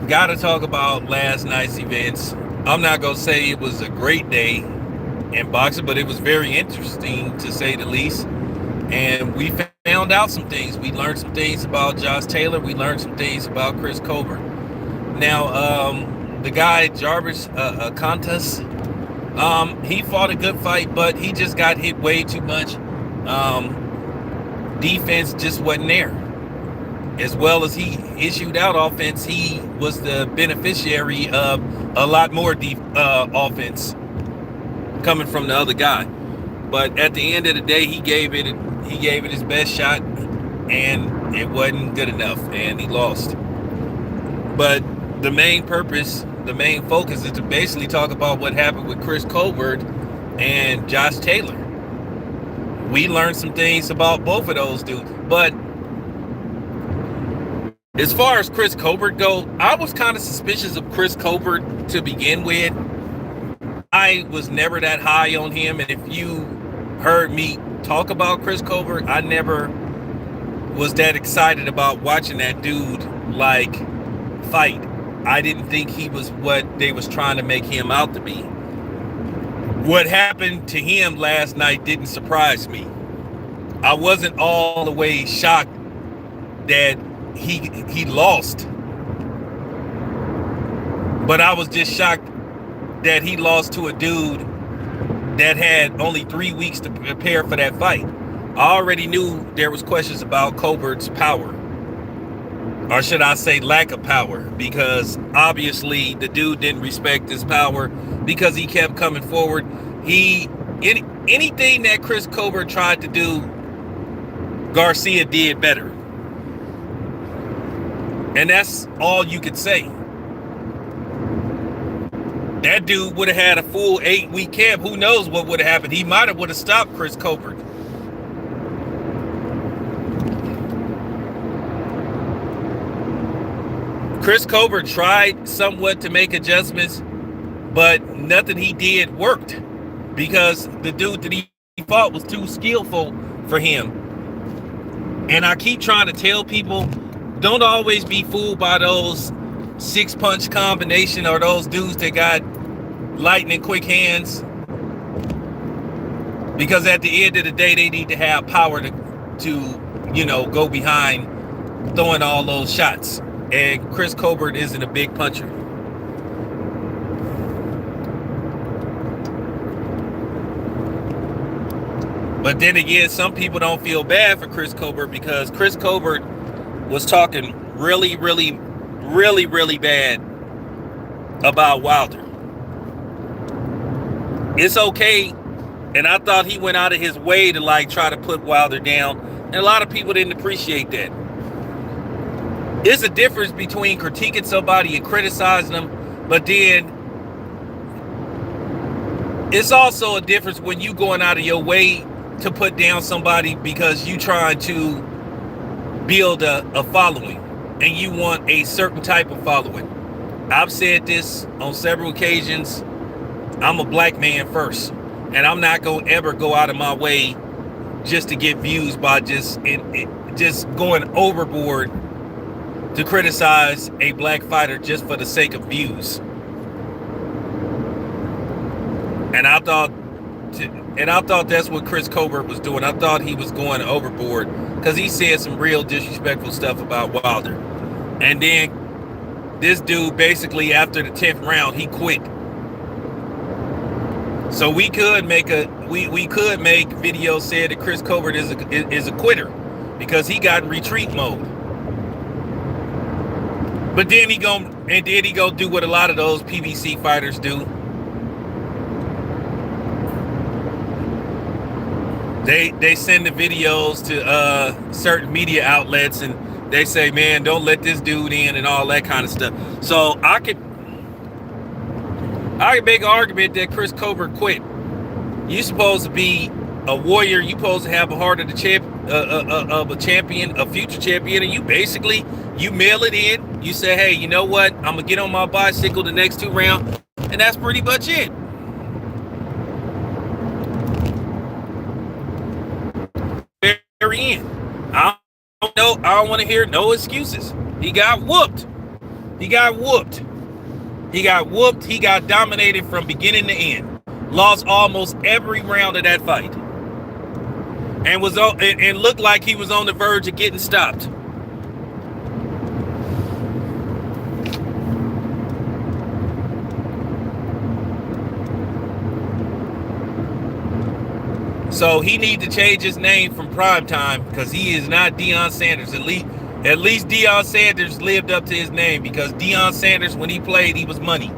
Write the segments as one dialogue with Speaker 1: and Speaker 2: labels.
Speaker 1: Got to talk about last night's events. I'm not going to say it was a great day in boxing, but it was very interesting to say the least. And we found out some things. We learned some things about Josh Taylor. We learned some things about Chris Colbert. Now, the guy Jarvis Contas, he fought a good fight, but he just got hit way too much. Defense just wasn't there. As well as he issued out offense, he was the beneficiary of a lot more offense coming from the other guy. But at the end of the day, he gave it his best shot, and it wasn't good enough, and he lost. But the main focus is to basically talk about what happened with Chris Colbert and Josh Taylor. We learned some things about both of those dudes, but as far as Chris Colbert go, I was kind of suspicious of Chris Colbert to begin with. I was never that high on him, and if you heard me talk about Chris Colbert, I never was that excited about watching that dude like fight. I didn't think he was what they was trying to make him out to be. What happened to him last night didn't surprise me. I wasn't all the way shocked that he lost, but I was just shocked that he lost to a dude that had only 3 weeks to prepare for that fight. I already knew there was questions about Colbert's power, or should I say lack of power, because obviously the dude didn't respect his power because he kept coming forward. Anything that Chris Colbert tried to do, Garcia did better. And that's all you could say. That dude would have had a full 8-week camp. Who knows what would have happened? He might have stopped Chris Colbert. Chris Colbert tried somewhat to make adjustments, but nothing he did worked because the dude that he fought was too skillful for him. And I keep trying to tell people, don't always be fooled by those 6-punch combination or those dudes that got lightning quick hands. Because at the end of the day, they need to have power to go behind throwing all those shots. And Chris Colbert isn't a big puncher. But then again, some people don't feel bad for Chris Colbert because Chris Colbert was talking really, really, really, really bad about Wilder. It's okay, and I thought he went out of his way to try to put Wilder down, and a lot of people didn't appreciate that. There's a difference between critiquing somebody and criticizing them, but then it's also a difference when you going out of your way to put down somebody because you trying to build a following and you want a certain type of following. I've said this on several occasions. I'm a black man first, and I'm not going to ever go out of my way just to get views by just going overboard to criticize a black fighter just for the sake of views. And I thought that's what Chris Colbert was doing. I thought he was going overboard because he said some real disrespectful stuff about Wilder. And then this dude basically after the 10th round, he quit. So we could make videos saying that Chris Colbert is a quitter because he got in retreat mode. But then he go do what a lot of those PBC fighters do. They send the videos to certain media outlets and they say, man, don't let this dude in and all that kind of stuff. So I could make an argument that Chris Colbert quit. You supposed to be a warrior. You supposed to have a heart of a champion, a future champion, and you mail it in. You say, hey, you know what? I'm gonna get on my bicycle the next 2 rounds, and that's pretty much it. Very end. I don't want to hear no excuses. He got whooped. He got whooped. He got whooped. He got dominated from beginning to end. Lost almost every round of that fight, and looked like he was on the verge of getting stopped. So he needs to change his name from Primetime, because he is not Deion Sanders. At least Deion Sanders lived up to his name, because Deion Sanders, when he played, he was money.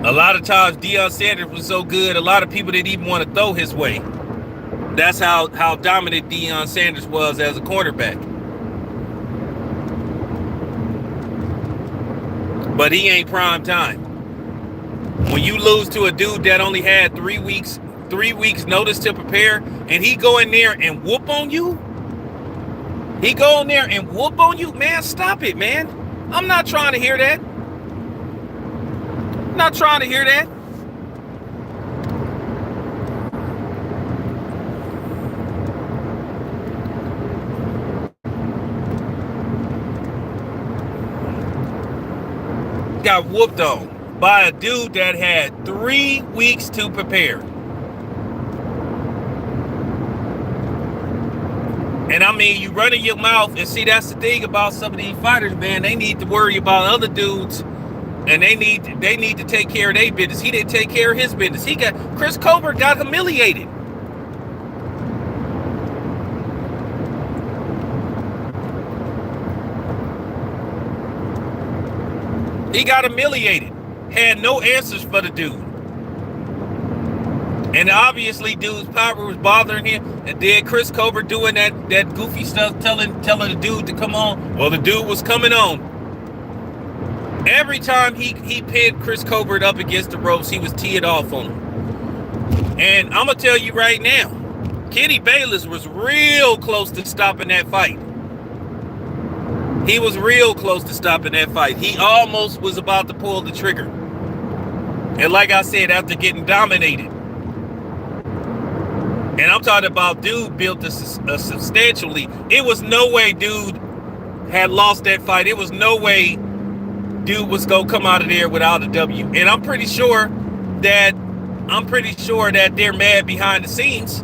Speaker 1: A lot of times Deion Sanders was so good, a lot of people didn't even want to throw his way. That's how dominant Deion Sanders was as a quarterback. But he ain't prime time. When you lose to a dude that only had 3 weeks notice to prepare, and he go in there and whoop on you? He go in there and whoop on you? Man, stop it, man. I'm not trying to hear that. I'm not trying to hear that. Got whooped on by a dude that had 3 weeks to prepare. And I mean, you running your mouth, and see, that's the thing about some of these fighters, man. They need to worry about other dudes, and they need to take care of their business. He didn't take care of his business. Chris Colbert got humiliated. He got humiliated. Had no answers for the dude. And obviously, dude's power was bothering him. And then Chris Colbert doing that goofy stuff, telling the dude to come on. Well, the dude was coming on. Every time he pinned Chris Colbert up against the ropes, he was teeing off on him. And I'm going to tell you right now, Kenny Bayless was real close to stopping that fight. He was real close to stopping that fight. He almost was about to pull the trigger. And like I said, after getting dominated. And I'm talking about dude built substantially. It was no way dude had lost that fight. It was no way dude was going to come out of there without a W. And I'm pretty sure that they're mad behind the scenes,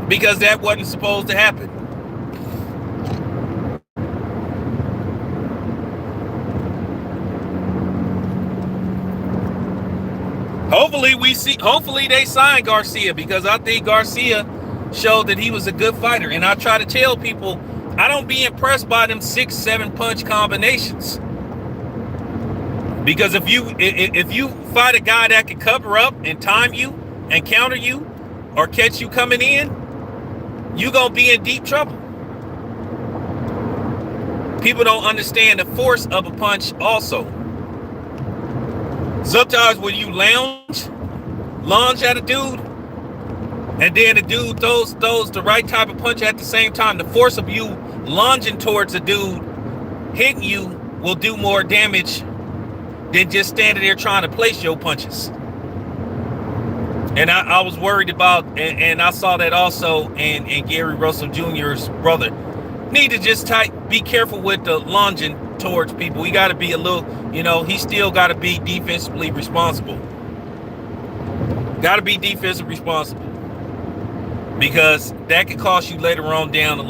Speaker 1: because that wasn't supposed to happen. Hopefully they sign Garcia, because I think Garcia showed that he was a good fighter. And I try to tell people, I don't be impressed by them 6-7 punch combinations. Because if you fight a guy that can cover up and time you and counter you or catch you coming in, you're going to be in deep trouble. People don't understand the force of a punch also. Sometimes when you lunge at a dude, and then the dude throws the right type of punch at the same time, the force of you lunging towards a dude hitting you will do more damage than just standing there trying to place your punches. And I was worried about, and I saw that also in Gary Russell Jr.'s brother. Need to just be careful with the lunging towards people. He got to be a little, he still got to be defensively responsible. Got to be defensively responsible, because that could cost you later on down the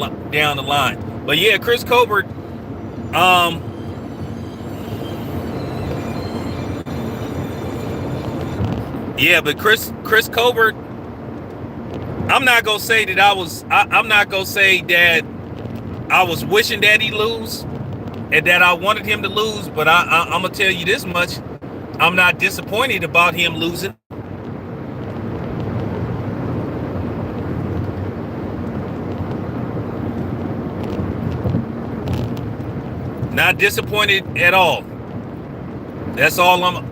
Speaker 1: line. But yeah, Chris Colbert, but Chris Colbert, I'm not gonna say that I'm not gonna say that I was wishing that he lose and that I wanted him to lose, but I'm gonna tell you this much: I'm not disappointed about him losing. Not disappointed at all. That's all I'm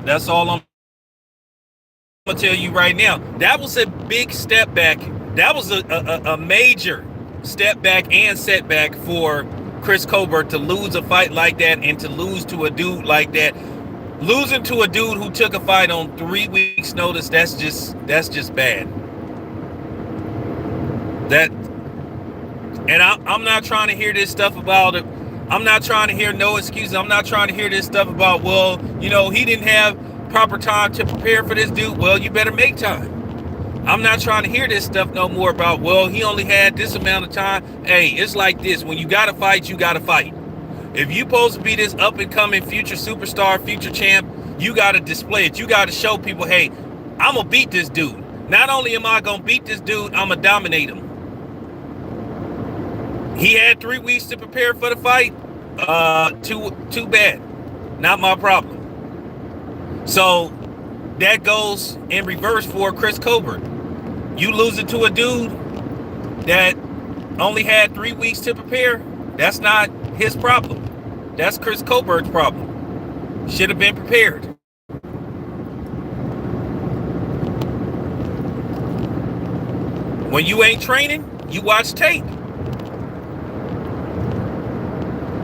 Speaker 1: gonna tell you right now. That was a big step back. That was a major step back and setback for Chris Colbert to lose a fight like that, and to lose to a dude like that. Losing to a dude who took a fight on 3 weeks notice, that's just bad. I'm not trying to hear this stuff about it. I'm not trying to hear no excuses. I'm not trying to hear this stuff about, well, he didn't have proper time to prepare for this dude. Well, you better make time. I'm not trying to hear this stuff no more about, well, he only had this amount of time. Hey, it's like this. When you got to fight, you got to fight. If you supposed to be this up and coming future superstar, future champ, you got to display it. You got to show people, hey, I'm going to beat this dude. Not only am I going to beat this dude, I'm going to dominate him. He had 3 weeks to prepare for the fight. Too bad. Not my problem. So that goes in reverse for Chris Colbert. You losing to a dude that only had 3 weeks to prepare, that's not his problem. That's Chris Colbert's problem. Should have been prepared. When you ain't training, you watch tape.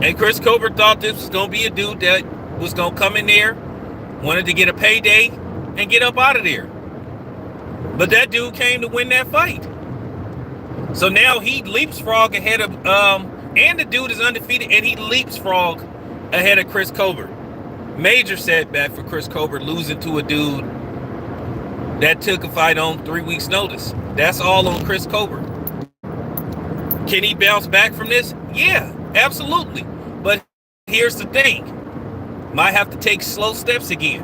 Speaker 1: And Chris Colbert thought this was going to be a dude that was going to come in there, wanted to get a payday, and get up out of there. But that dude came to win that fight. So now he leapsfrog ahead of, and the dude is undefeated, and he leapsfrog ahead of Chris Colbert. Major setback for Chris Colbert, losing to a dude that took a fight on 3 weeks' notice. That's all on Chris Colbert. Can he bounce back from this? Yeah, absolutely. But here's the thing. Might have to take slow steps again.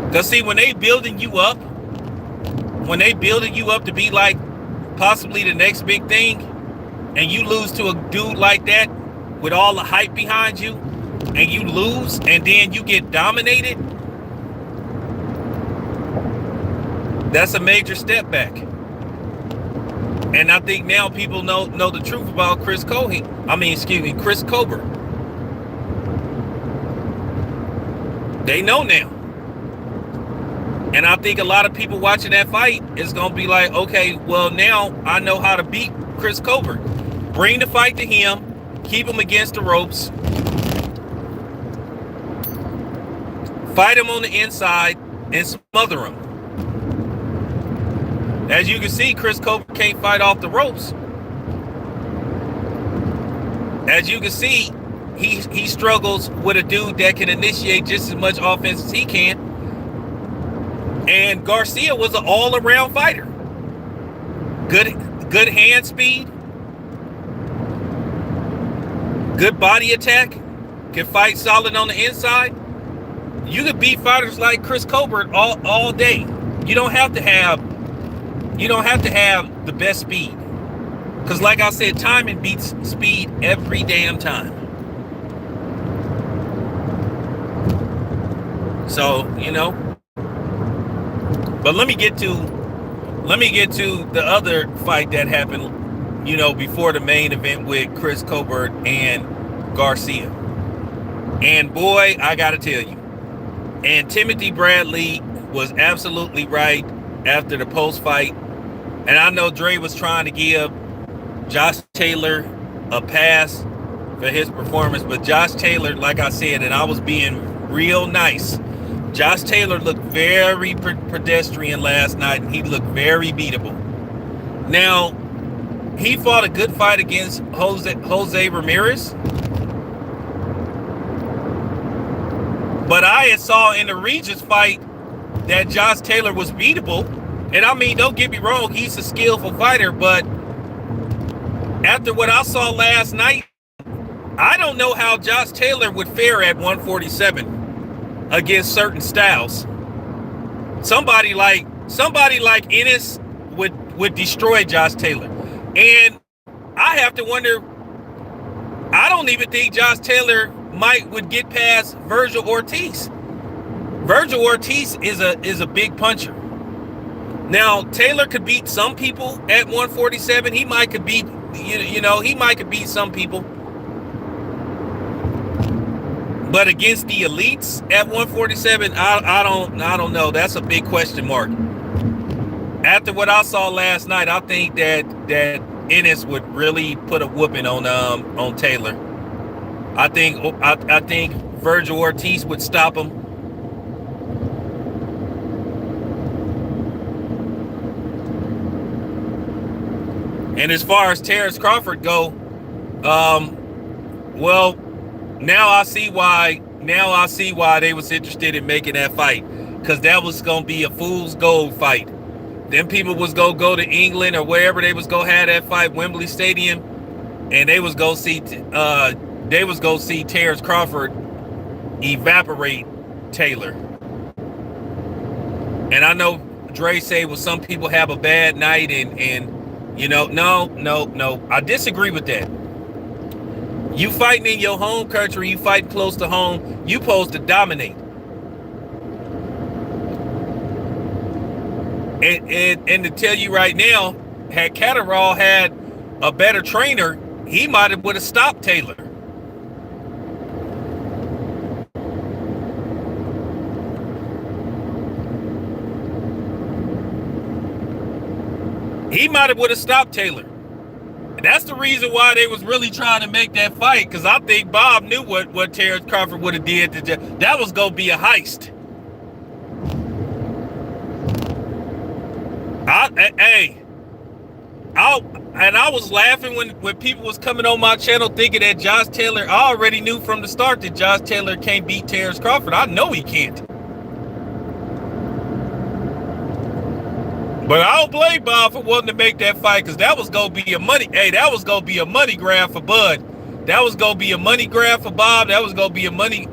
Speaker 1: Because see, when they building you up to be like possibly the next big thing, and you lose to a dude like that with all the hype behind you, and you lose, and then you get dominated, that's a major step back. And I think now people know the truth about Chris Colbert. They know now. And I think a lot of people watching that fight is going to be like, okay, well, now I know how to beat Chris Colbert. Bring the fight to him. Keep him against the ropes. Fight him on the inside and smother him. As you can see, Chris Colbert can't fight off the ropes. As you can see, he struggles with a dude that can initiate just as much offense as he can. And Garcia was an all-around fighter. Good hand speed. Good body attack. Can fight solid on the inside. You could beat fighters like Chris Colbert all day. You don't have to have the best speed. Because like I said, timing beats speed every damn time. So, but let me get to the other fight that happened, before the main event with Chris Colbert and Garcia. And boy, I gotta tell you, and Timothy Bradley was absolutely right after the post-fight. And I know Dre was trying to give Josh Taylor a pass for his performance, but Josh Taylor, like I said, and I was being real nice, Josh Taylor looked very pedestrian last night, and he looked very beatable. Now, he fought a good fight against Jose Ramirez, but I saw in the Regis fight that Josh Taylor was beatable. And I mean, don't get me wrong, he's a skillful fighter, but after what I saw last night, I don't know how Josh Taylor would fare at 147 against certain styles. Somebody like Ennis would destroy Josh Taylor. And I have to wonder, I don't even think Josh Taylor would get past Virgil Ortiz. Virgil Ortiz is a big puncher. Now, Taylor could beat some people at 147. He might could beat, he might could beat some people. But against the elites at 147, I don't know. That's a big question mark. After what I saw last night, I think that Ennis would really put a whooping on Taylor. I think Virgil Ortiz would stop him. And as far as Terrence Crawford go, Well, now I see why. Now I see why they was interested in making that fight, because that was gonna be a fool's gold fight. Then people was gonna go to England or wherever they was gonna have that fight, Wembley Stadium, and they was gonna see Terrence Crawford evaporate Taylor. And I know Dre say, well, some people have a bad night, and no, I disagree with that. You fighting in your home country, you fighting close to home, you supposed to dominate. And to tell you right now, had Catterall had a better trainer, he might have would have stopped Taylor. He might have would have stopped Taylor. And that's the reason why they was really trying to make that fight, because I think Bob knew what Terrence Crawford would have did. That was going to be a heist. I was laughing when people was coming on my channel thinking that Josh Taylor, I already knew from the start that Josh Taylor can't beat Terrence Crawford. I know he can't. But I don't blame Bob for wanting to make that fight, because that was going to be a money. Hey, that was going to be a money grab for Bud. That was going to be a money grab for Bob. That was going to be a money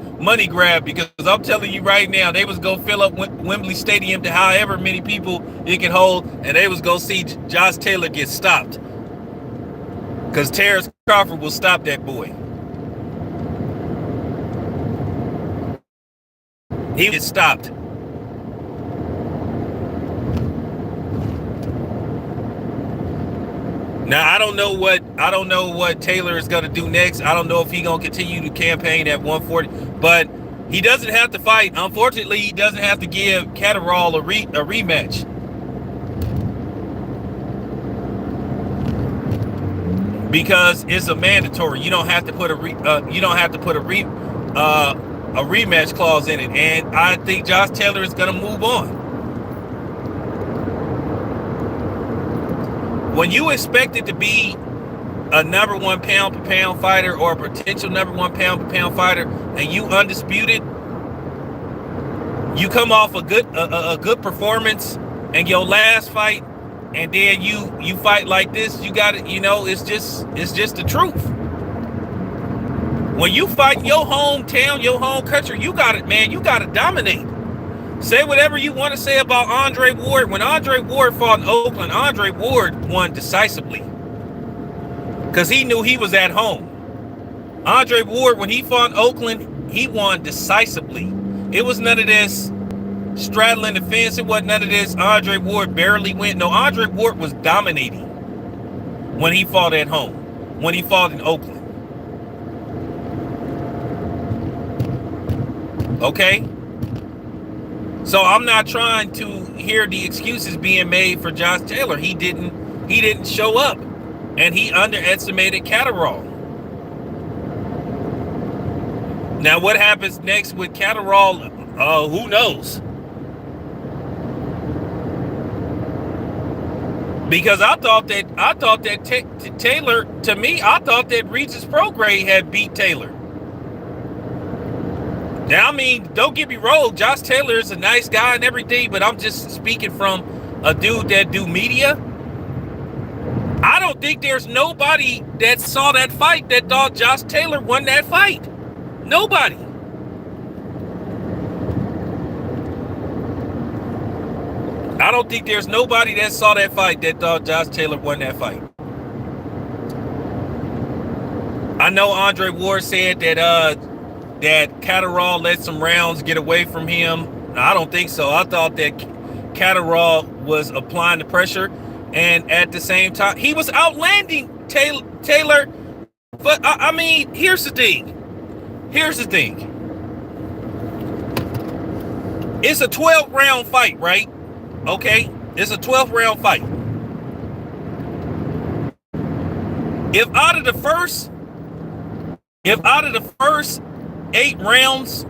Speaker 1: grab, because I'm telling you right now, they was going to fill up Wembley Stadium to however many people it can hold, and they was going to see Josh Taylor get stopped. Because Terrence Crawford will stop that boy. He gets stopped. Now I don't know what Taylor is gonna do next. I don't know if he's gonna continue to campaign at 140, but he doesn't have to fight. Unfortunately, he doesn't have to give Catterall a rematch. Because it's a mandatory. You don't have to put a rematch clause in it, and I think Josh Taylor is gonna move on. When you expect it to be a number one pound per pound fighter, or a potential number one pound per pound fighter, and you undisputed, you come off a good performance in your last fight, and then you fight like this, you got it. It's just the truth. When you fight in your hometown, your home country, you got it, man. You got to dominate. Say whatever you want to say about Andre Ward. When Andre Ward fought in Oakland, Andre Ward won decisively, because he knew he was at home. Andre Ward, when he fought in Oakland, he won decisively. It was none of this straddling the fence. It wasn't none of this Andre Ward barely went. No, Andre Ward was dominating when he fought at home, when he fought in Oakland. Okay? So I'm not trying to hear the excuses being made for Josh Taylor. He didn't show up, and he underestimated Catterall. Now what happens next with Catterall? Who knows? Because I thought that Taylor, to me, I thought that Regis Prograis had beat Taylor. Now, I mean, don't get me wrong, Josh Taylor is a nice guy and everything, but I'm just speaking from a dude that do media. I don't think there's nobody that saw that fight that thought Josh Taylor won that fight. Nobody. I don't think there's nobody that saw that fight that thought Josh Taylor won that fight. I know Andre Ward said that Catterall let some rounds get away from him. I don't think so. I thought that Catterall was applying the pressure, and at the same time, he was outlanding Taylor. But I mean, here's the thing. It's a 12-round fight, right? Okay, it's a 12-round fight. If out of the first 8 rounds,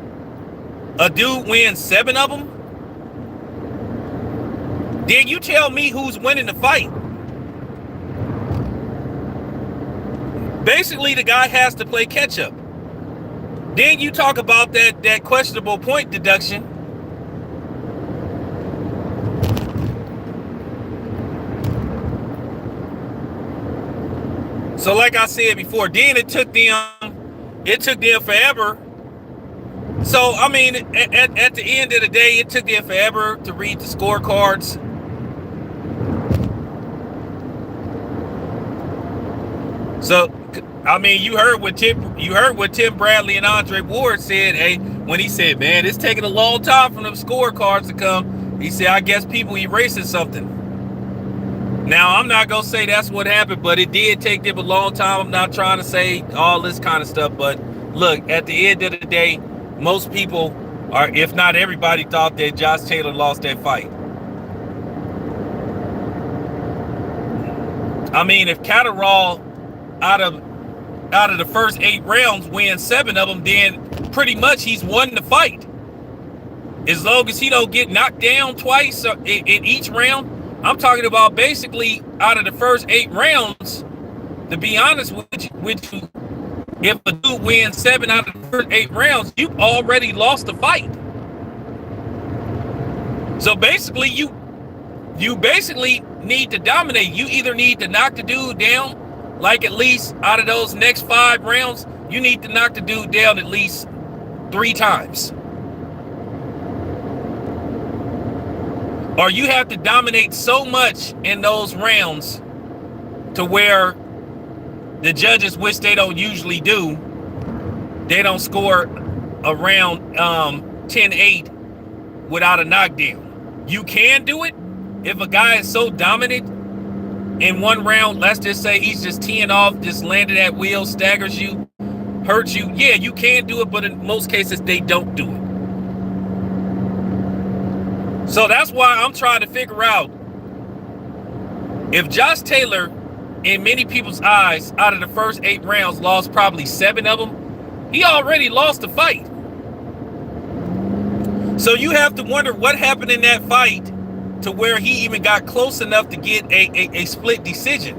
Speaker 1: a dude wins 7 of them, then you tell me who's winning the fight. Basically, the guy has to play catch up. Then you talk about that questionable point deduction. So like I said before, then it took them forever. So I mean, at the end of the day, it took them forever to read the scorecards. So I mean, you heard what Tim Bradley and Andre Ward said. Hey, when he said, "Man, it's taking a long time for them scorecards to come," he said, "I guess people erasing something." Now, I'm not going to say that's what happened, but it did take them a long time. I'm not trying to say all this kind of stuff, but look, at the end of the day, most people, or if not everybody, thought that Josh Taylor lost that fight. I mean, if Catterall out of the first 8 rounds wins 7 of them, then pretty much he's won the fight. As long as he don't get knocked down twice in each round. I'm talking about basically out of the first 8 rounds, to be honest with you, if a dude wins 7 out of the first 8 rounds, you've already lost the fight. So basically, you basically need to dominate. You either need to knock the dude down, like at least out of those next 5 rounds, you need to knock the dude down at least 3 times. Or you have to dominate so much in those rounds to where the judges, which they don't usually do, they don't score around 10-8 without a knockdown. You can do it if a guy is so dominant in one round. Let's just say he's just teeing off, just landed at will, staggers you, hurts you. Yeah, you can do it, but in most cases, they don't do it. So that's why I'm trying to figure out if Josh Taylor, in many people's eyes, out of the first 8 rounds, lost probably 7 of them, he already lost the fight. So you have to wonder what happened in that fight to where he even got close enough to get a split decision.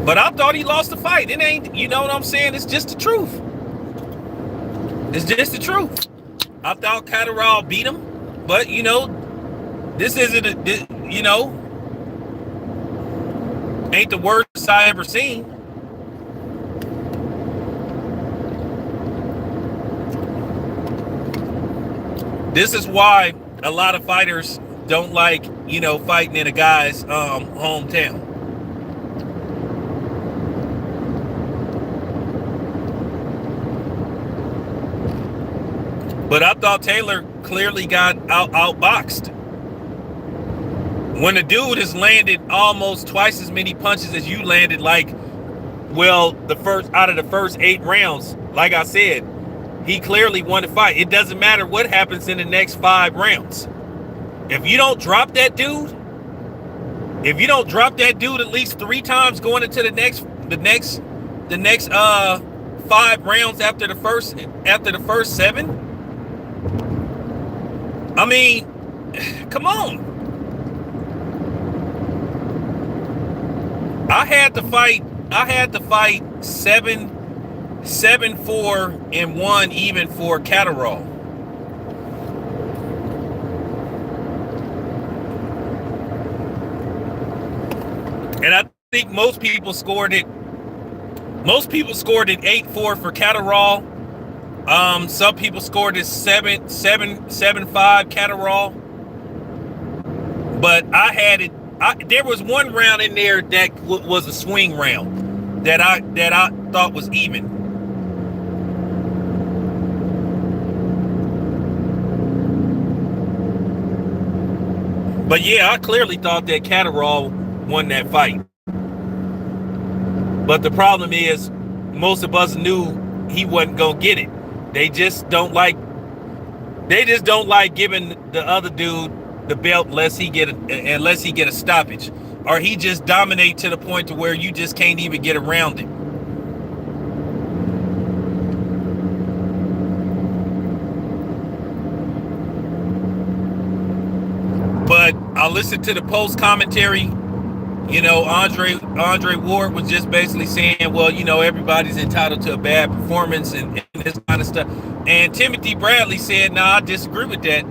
Speaker 1: But I thought he lost the fight. It ain't, you know what I'm saying? It's just the truth. It's just the truth. I thought Catterall beat him, but this isn't ain't the worst I ever seen. This is why a lot of fighters don't like, fighting in a guy's hometown. But I thought Taylor clearly got outboxed. When a dude has landed almost twice as many punches as you landed, out of the first 8 rounds, like I said, he clearly won the fight. It doesn't matter what happens in the next 5 rounds. If you don't drop that dude at least 3 times going into the next 5 rounds after the first 7. I mean, come on. I had to fight 7-4 and 1 even for Catterall. And I think most people scored it 8-4 for Catterall. Some people scored it 7-5 Catterall. But I had it. There was one round in there that was a swing round that I thought was even. But yeah, I clearly thought that Catterall won that fight. But the problem is, most of us knew he wasn't gonna get it. They just don't like giving the other dude the belt unless he get a stoppage, or he just dominate to the point to where you just can't even get around it. But I listened to the post commentary Andre Ward was just basically saying, well, everybody's entitled to a bad performance and this kind of stuff. And Timothy Bradley said, no, I disagree with that.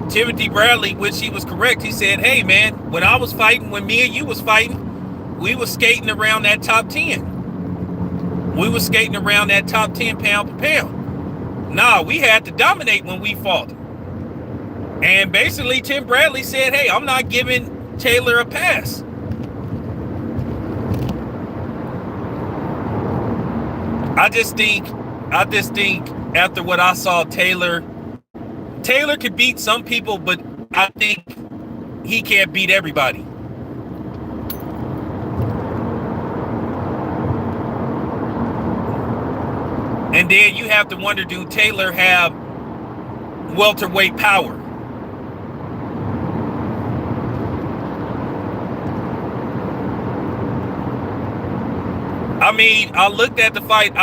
Speaker 1: Timothy Bradley, which he was correct, he said, hey man, when I was fighting, when me and you was fighting, we was skating around that top 10. We was skating around that top 10 pound per pound. Nah, we had to dominate when we fought. And basically Tim Bradley said, hey, I'm not giving Taylor a pass. I just think after what I saw, Taylor could beat some people, but I think he can't beat everybody. And then you have to wonder, do Taylor have welterweight power? I mean, I looked at the fight.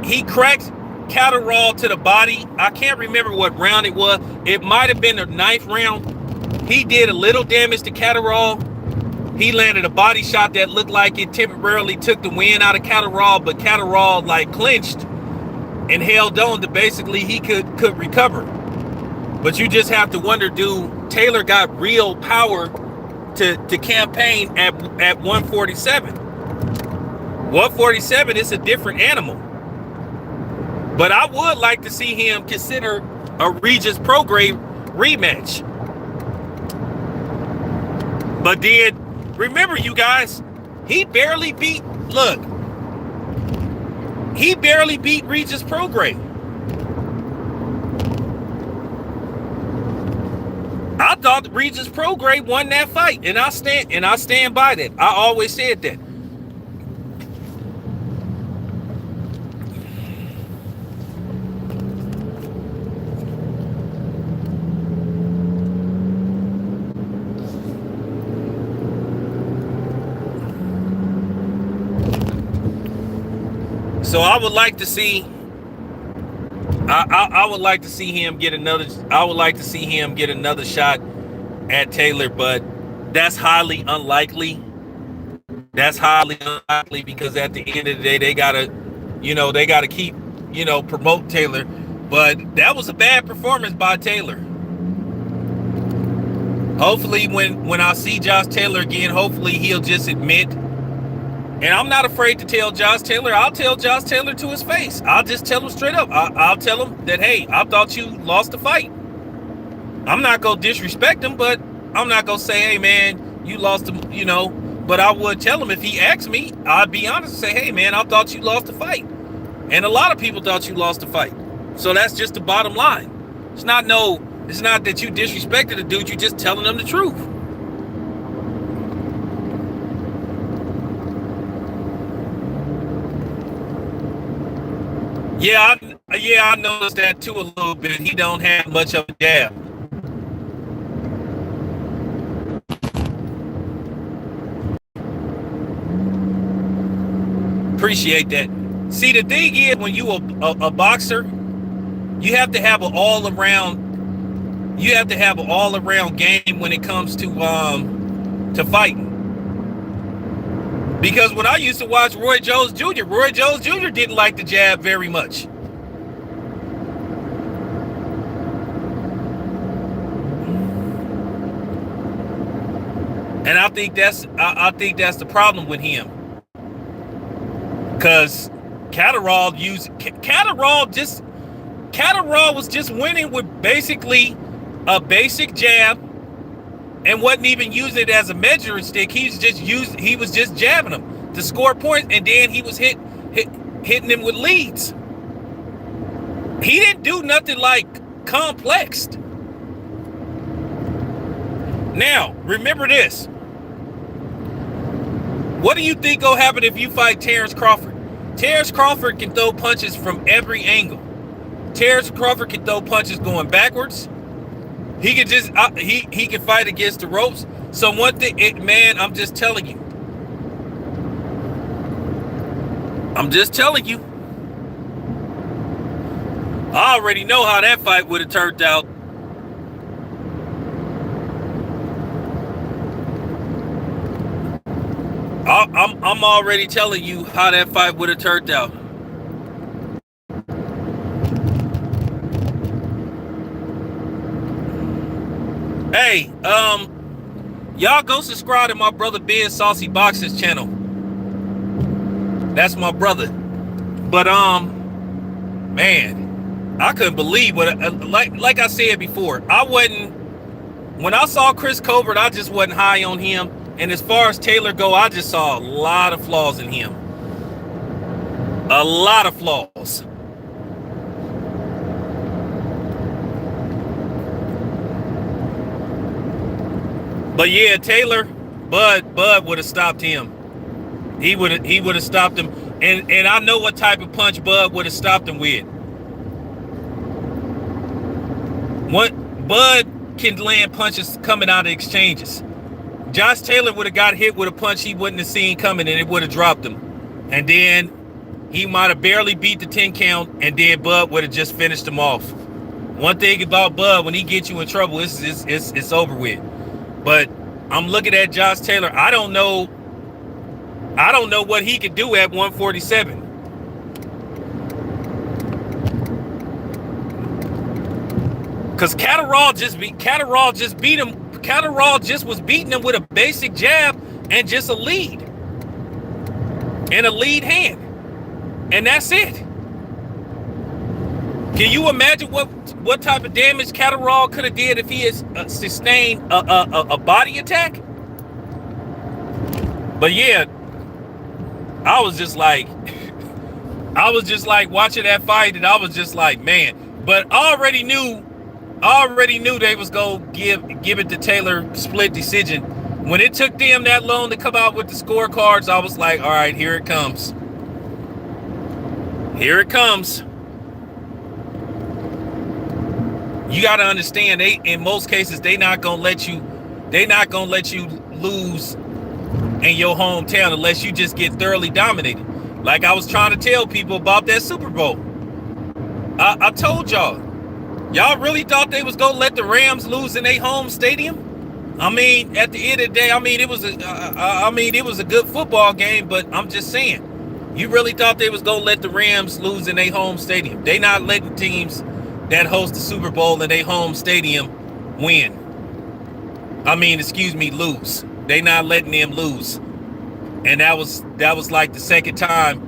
Speaker 1: He cracked Catterall to the body. I can't remember what round it was. It might have been the 9th round. He did a little damage to Catterall. He landed a body shot that looked like it temporarily took the wind out of Catterall, but Catterall clinched and held on to basically he could recover. But you just have to wonder, do Taylor got real power to campaign at 147? 147 is a different animal. But I would like to see him consider a Regis Prograis rematch. But then, remember you guys, he barely beat Regis Prograis. I thought Regis Prograis won that fight, and I stand by that. I always said that. So I would like to see. I would like to see him get another. I would like to see him get another shot at Taylor, but that's highly unlikely. That's highly unlikely because at the end of the day, they gotta keep, promote Taylor. But that was a bad performance by Taylor. Hopefully, when I see Josh Taylor again, hopefully he'll just admit. And I'm not afraid to tell Josh Taylor. I'll tell Josh Taylor to his face. I'll just tell him straight up. I'll tell him that, hey, I thought you lost the fight. I'm not going to disrespect him, but I'm not going to say, hey, man, you lost him, But I would tell him if he asked me, I'd be honest and say, hey, man, I thought you lost the fight. And a lot of people thought you lost the fight. So that's just the bottom line. It's not that you disrespected the dude. You're just telling them the truth. Yeah, I noticed that too a little bit. He don't have much of a jab. Appreciate that. See, the thing is, when you a boxer, you have to have an all around. You have to have an all around game when it comes to fighting. Because when I used to watch Roy Jones Jr., Roy Jones Jr. didn't like the jab very much. And I think that's the problem with him. Because Catterall was just winning with basically a basic jab. And wasn't even using it as a measuring stick. He was just jabbing them to score points, and then he was hitting them with leads. He didn't do nothing complex. Now, remember this. What do you think will happen if you fight Terrence Crawford? Terrence Crawford can throw punches from every angle. Terrence Crawford can throw punches going backwards. He could just he can fight against the ropes. So one thing, man, I'm just telling you. I already know how that fight would have turned out. I'm already telling you how that fight would have turned out. Hey, y'all go subscribe to my brother Ben Saucy Boxers channel. That's my brother. But man, I couldn't believe what like I said before. When I saw Chris Colbert, I just wasn't high on him. And as far as Taylor go, I just saw a lot of flaws in him. A lot of flaws. But yeah, Taylor, Bud would have stopped him. He would have stopped him. And I know what type of punch Bud would have stopped him with. What Bud can land punches coming out of exchanges. Josh Taylor would have got hit with a punch he wouldn't have seen coming, and it would have dropped him. And then he might have barely beat the 10 count, and then Bud would have just finished him off. One thing about Bud, when he gets you in trouble, it's over with. But I'm looking at Josh Taylor. I don't know what he could do at 147. Because Catterall just beat him. Catterall just was beating him with a basic jab and just a lead. And a lead hand. And that's it. Can you imagine what type of damage Catterall could have did if he had sustained a body attack? But yeah, I was just like watching that fight, and I was just like, man. But I already knew they was gonna give it to Taylor split decision. When it took them that long to come out with the scorecards, I was like, all right, here it comes. Here it comes. You got to understand, in most cases they not gonna let you lose in your hometown unless you just get thoroughly dominated. Like I was trying to tell people about that Super Bowl. I told y'all really thought they was gonna let the Rams lose in their home stadium? I mean, at the end of the day, it was a good football game, but I'm just saying, you really thought they was gonna let the Rams lose in their home stadium? They not letting teams that host the Super Bowl in their home stadium win. Lose. They not letting them lose. And that was like the second time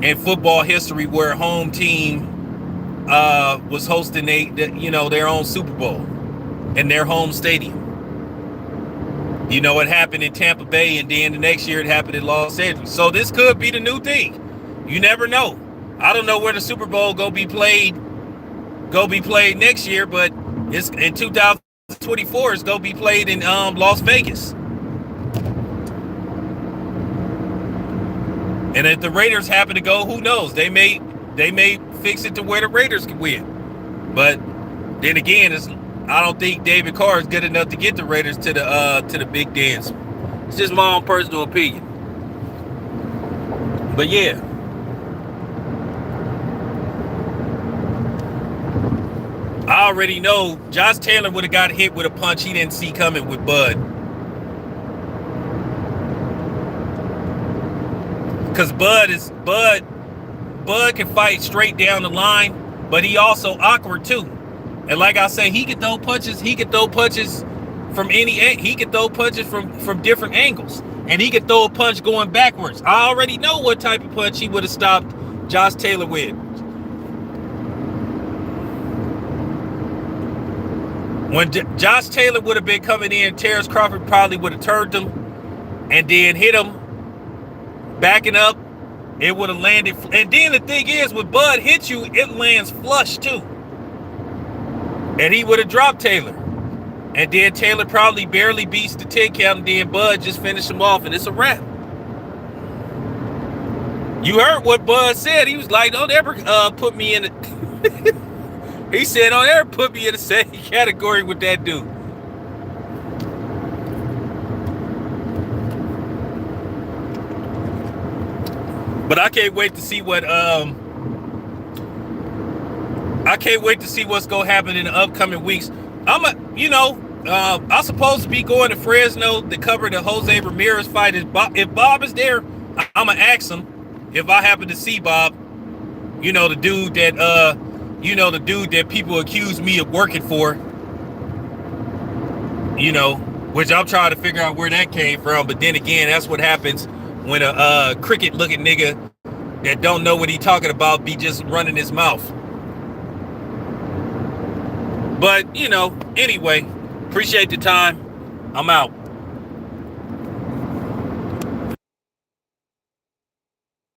Speaker 1: in football history where a home team was hosting their own Super Bowl in their home stadium. You know, it happened in Tampa Bay, and then the next year it happened in Los Angeles. So this could be the new thing. You never know. I don't know where the Super Bowl go be played next year, but it's in 2024. It's gonna be played in Las Vegas. And if the Raiders happen to go, who knows? They may fix it to where the Raiders can win. But then again, I don't think David Carr is good enough to get the Raiders to the big dance. It's just my own personal opinion. But yeah. I already know Josh Taylor would have got hit with a punch he didn't see coming with Bud. Because Bud can fight straight down the line, but he also awkward too. And like I say, he could throw punches from he could throw punches from different angles. And he could throw a punch going backwards. I already know what type of punch he would have stopped Josh Taylor with. When Josh Taylor would have been coming in, Terrence Crawford probably would have turned him and then hit him, backing up. It would have landed. And then the thing is, when Bud hits you, it lands flush too. And he would have dropped Taylor. And then Taylor probably barely beats the 10 count, and then Bud just finished him off, and it's a wrap. You heard what Bud said. He was like, don't ever put me in it. He said, don't ever put me in the same category with that dude. But I can't wait to see what's going to happen in the upcoming weeks. I'm supposed to be going to Fresno to cover the Jose Ramirez fight. If Bob is there, I'ma ask him if I happen to see Bob. You know, the dude that people accuse me of working for. You know, which I'm trying to figure out where that came from. But then again, that's what happens when a cricket-looking nigga that don't know what he talking about be just running his mouth. But, you know, anyway, appreciate the time. I'm out.